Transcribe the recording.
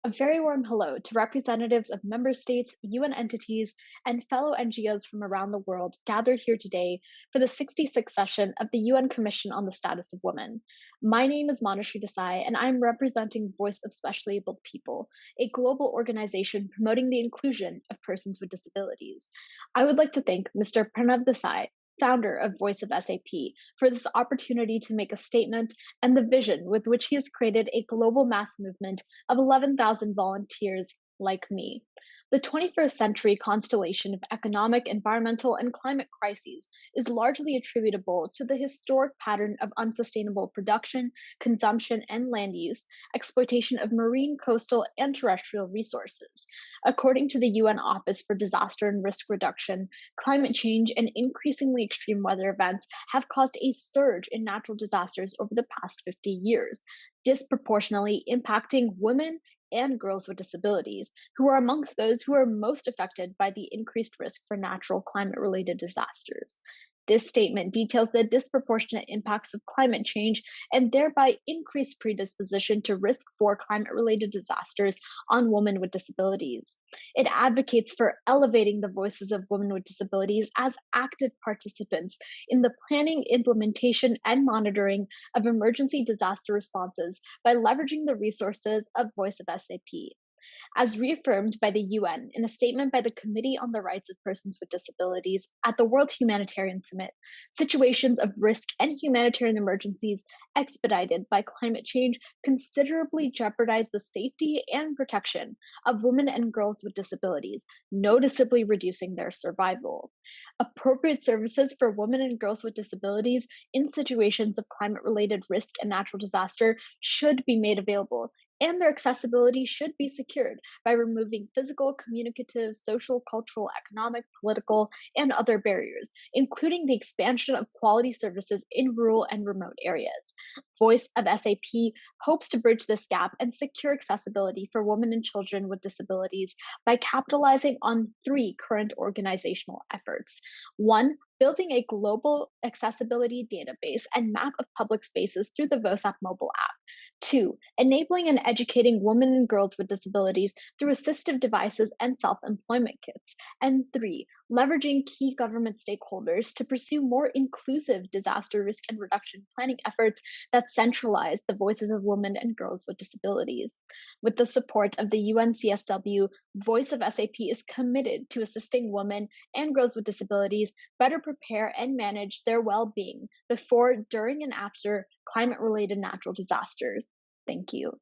A very warm hello to representatives of member states, UN entities, and fellow NGOs from around the world gathered here today for the 66th session of the UN Commission on the Status of Women. My name is Manushri Desai, and I'm representing Voice of Specially Abled People, a global organization promoting the inclusion of persons with disabilities. I would like to thank Mr. Pranav Desai, founder of Voice of SAP, for this opportunity to make a statement and the vision with which he has created a global mass movement of 11,000 volunteers like me. The 21st century constellation of economic, environmental, and climate crises is largely attributable to the historic pattern of unsustainable production, consumption, and land use, exploitation of marine, coastal, and terrestrial resources. According to the UN Office for Disaster and Risk Reduction, climate change and increasingly extreme weather events have caused a surge in natural disasters over the past 50 years, disproportionately impacting women and girls with disabilities, who are amongst those who are most affected by the increased risk for natural climate related disasters. This statement details the disproportionate impacts of climate change and thereby increased predisposition to risk for climate related disasters on women with disabilities. It advocates for elevating the voices of women with disabilities as active participants in the planning, implementation, and monitoring of emergency disaster responses by leveraging the resources of Voice of SAP. As reaffirmed by the UN in a statement by the Committee on the Rights of Persons with Disabilities at the World Humanitarian Summit, situations of risk and humanitarian emergencies expedited by climate change considerably jeopardize the safety and protection of women and girls with disabilities, noticeably reducing their survival. Appropriate services for women and girls with disabilities in situations of climate related risk and natural disaster should be made available, and their accessibility should be secured by removing physical, communicative, social, cultural, economic, political, and other barriers, including the expansion of quality services in rural and remote areas. Voice of SAP hopes to bridge this gap and secure accessibility for women and children with disabilities by capitalizing on three current organizational efforts. One, building a global accessibility database and map of public spaces through the VOSAP mobile app. Two, enabling and educating women and girls with disabilities through assistive devices and self employment kits. And three, leveraging key government stakeholders to pursue more inclusive disaster risk and reduction planning efforts that centralize the voices of women and girls with disabilities. With the support of the UNCSW, Voice of SAP is committed to assisting women and girls with disabilities better prepare and manage their well being before, during, and after climate related natural disasters. Thank you.